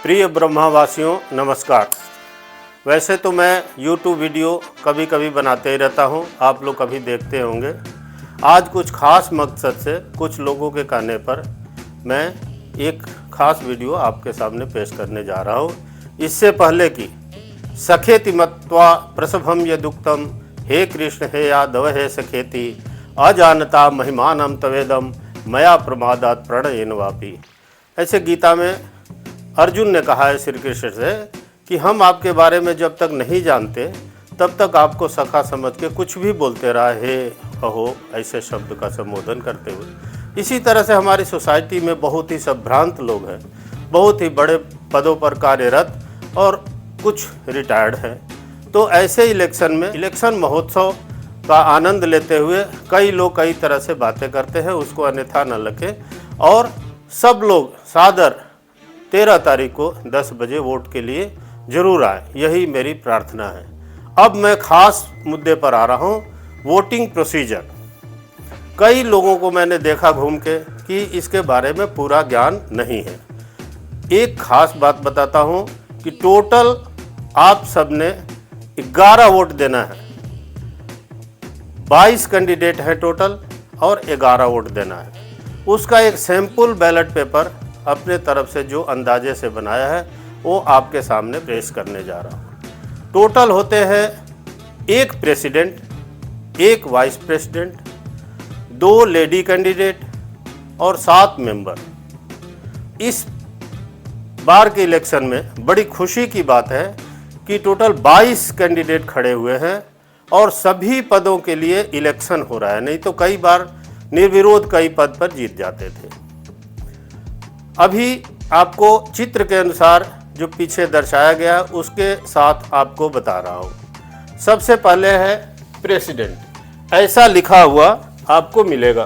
प्रिय ब्रह्मावासियों नमस्कार। वैसे तो मैं YouTube वीडियो कभी कभी बनाते ही रहता हूं, आप लोग कभी देखते होंगे। आज कुछ खास मकसद से कुछ लोगों के कहने पर मैं एक खास वीडियो आपके सामने पेश करने जा रहा हूं। इससे पहले कि सखेति मत्वा प्रसभम यदुक्तम, हे कृष्ण हे यादव हे सखेति, अजानता महिमानम तवेदम मया प्रमादात प्रणयेन वापि। ऐसे गीता में अर्जुन ने कहा है श्री कृष्ण से कि हम आपके बारे में जब तक नहीं जानते तब तक आपको सखा समझ के कुछ भी बोलते रहा, हे अहो ऐसे शब्द का संबोधन करते हुए। इसी तरह से हमारी सोसाइटी में बहुत ही संभ्रांत लोग हैं, बहुत ही बड़े पदों पर कार्यरत और कुछ रिटायर्ड हैं। तो ऐसे इलेक्शन महोत्सव का आनंद लेते हुए कई लोग कई तरह से बातें करते हैं, उसको अन्यथा न लगे और सब लोग सादर 13 तारीख को 10 बजे वोट के लिए जरूर आए, यही मेरी प्रार्थना है। अब मैं खास मुद्दे पर आ रहा हूँ, वोटिंग प्रोसीजर। कई लोगों को मैंने देखा घूम के कि इसके बारे में पूरा ज्ञान नहीं है। एक खास बात बताता हूँ कि टोटल आप सब ने 11 वोट देना है। 22 कैंडिडेट हैं टोटल और 11 वोट देना है। उसका एक सैंपल बैलेट पेपर अपने तरफ से जो अंदाजे से बनाया है वो आपके सामने पेश करने जा रहा हूँ। टोटल होते हैं 1 president, 1 vice president, 2 lady candidate और 7 मेंबर। इस बार के इलेक्शन में बड़ी खुशी की बात है कि टोटल 22 कैंडिडेट खड़े हुए हैं और सभी पदों के लिए इलेक्शन हो रहा है। नहीं तो कई बार निर्विरोध कई पद पर जीत जाते थे। अभी आपको चित्र के अनुसार जो पीछे दर्शाया गया उसके साथ आपको बता रहा हूँ। सबसे पहले है प्रेसिडेंट, ऐसा लिखा हुआ आपको मिलेगा।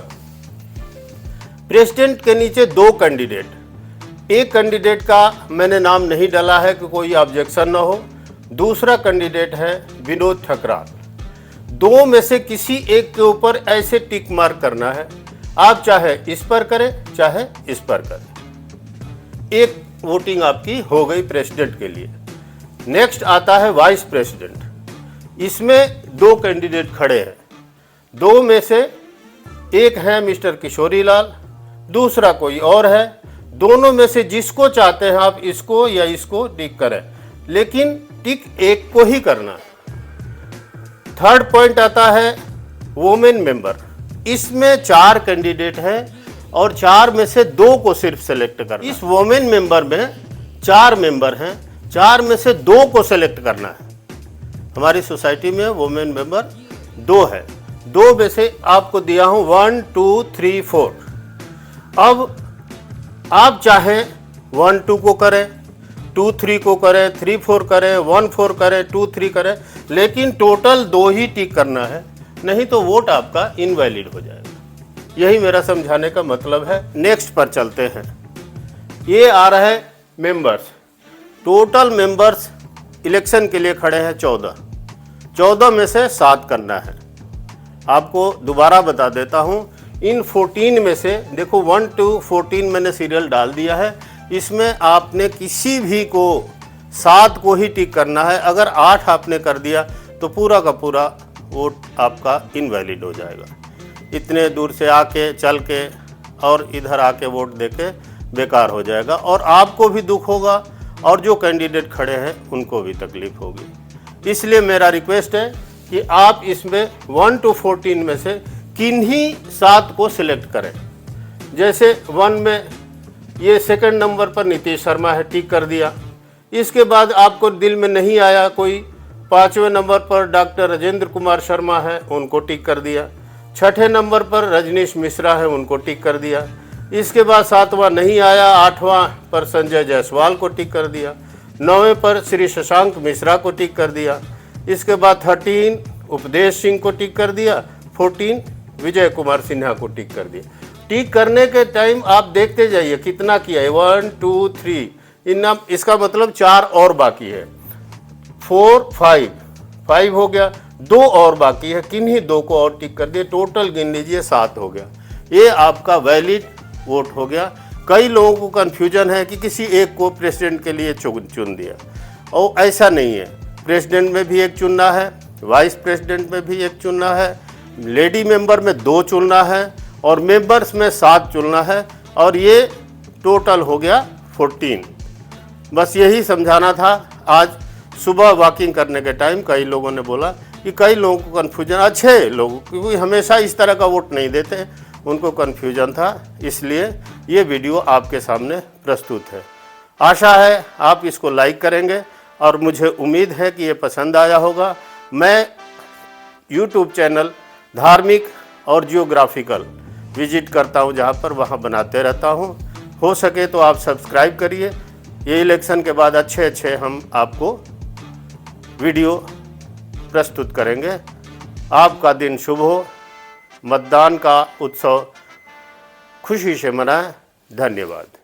प्रेसिडेंट के नीचे 2 कैंडिडेट, एक कैंडिडेट का मैंने नाम नहीं डाला है कि कोई ऑब्जेक्शन ना हो। दूसरा कैंडिडेट है विनोद ठकराल। 2 में से किसी एक के ऊपर ऐसे टिक मार्क करना है, आप चाहे इस पर करें चाहे इस पर करें। एक वोटिंग आपकी हो गई प्रेसिडेंट के लिए। नेक्स्ट आता है वाइस प्रेसिडेंट। इसमें 2 कैंडिडेट खड़े हैं। 2 में से एक है मिस्टर किशोरी लाल, दूसरा कोई और है। दोनों में से जिसको चाहते हैं आप इसको या इसको टिक करें, लेकिन टिक एक को ही करना है। थर्ड पॉइंट आता है वोमेन मेंबर। इसमें 4 कैंडिडेट हैं और 4 में से 2 को सिर्फ सेलेक्ट करना। इस वोमेन मेंबर में 4 मेंबर हैं, 4 में से 2 को सेलेक्ट करना है। हमारी सोसाइटी में वोमेन मेंबर 2 है। 2 में से आपको दिया हूं 1 2 3 4। अब आप चाहें 1 2 को करें, 2 3 को करें, 3 4 करें, 1 4 करें, 2 3 करें, लेकिन टोटल 2 ही टिक करना है, नहीं तो वोट आपका इनवैलिड हो जाएगा। यही मेरा समझाने का मतलब है। नेक्स्ट पर चलते हैं। ये आ रहा है मेंबर्स। टोटल मेंबर्स इलेक्शन के लिए खड़े हैं 14। 14 में से 7 करना है। आपको दोबारा बता देता हूँ, इन 14 में से देखो 1 to 14 मैंने सीरियल डाल दिया है। इसमें आपने किसी भी को 7 को ही टिक करना है। अगर 8 आपने कर दिया तो पूरा का पूरा वोट आपका इनवैलिड हो जाएगा। इतने दूर से आके चल के और इधर आके वोट देके बेकार हो जाएगा और आपको भी दुख होगा और जो कैंडिडेट खड़े हैं उनको भी तकलीफ होगी। इसलिए मेरा रिक्वेस्ट है कि आप इसमें 1 to 14 में से किन्हीं 7 को सिलेक्ट करें। जैसे 1 में ये सेकंड नंबर पर नीतीश शर्मा है, टिक कर दिया। इसके बाद आपको दिल में नहीं आया कोई, 5वें नंबर पर डॉक्टर राजेंद्र कुमार शर्मा है, उनको टिक कर दिया। 6ठे नंबर पर रजनीश मिश्रा है, उनको टिक कर दिया। इसके बाद 7वां नहीं आया, 8वां पर संजय जायसवाल को टिक कर दिया। 9वें पर श्री शशांक मिश्रा को टिक कर दिया। इसके बाद 13 उपदेश सिंह को टिक कर दिया। 14 विजय कुमार सिन्हा को टिक कर दिया। टिक करने के टाइम आप देखते जाइए कितना किया है, 1 2 3, इसका मतलब 4 और बाकी है। 4 5 हो गया, 2 और बाकी है, किन्हीं 2 को और टिक कर दिए, टोटल गिन लीजिए 7 हो गया। ये आपका वैलिड वोट हो गया। कई लोगों को कन्फ्यूजन है कि किसी एक को प्रेसिडेंट के लिए चुन दिया, और ऐसा नहीं है। प्रेसिडेंट में भी एक चुनना है, वाइस प्रेसिडेंट में भी एक चुनना है, लेडी मेंबर में 2 चुनना है और मेंबर्स में 7 चुनना है, और ये टोटल हो गया 14। बस यही समझाना था। आज सुबह वॉकिंग करने के टाइम कई लोगों ने बोला कि कई लोगों को कन्फ्यूजन, अच्छे लोग क्योंकि हमेशा इस तरह का वोट नहीं देते, उनको कन्फ्यूजन था, इसलिए ये वीडियो आपके सामने प्रस्तुत है। आशा है आप इसको लाइक करेंगे और मुझे उम्मीद है कि ये पसंद आया होगा। मैं YouTube चैनल धार्मिक और जियोग्राफिकल विजिट करता हूँ, जहाँ पर वहाँ बनाते रहता हूँ। हो सके तो आप सब्सक्राइब करिए। ये इलेक्शन के बाद अच्छे हम आपको वीडियो प्रस्तुत करेंगे। आपका दिन शुभ हो, मतदान का उत्सव खुशी से मनाएं। धन्यवाद।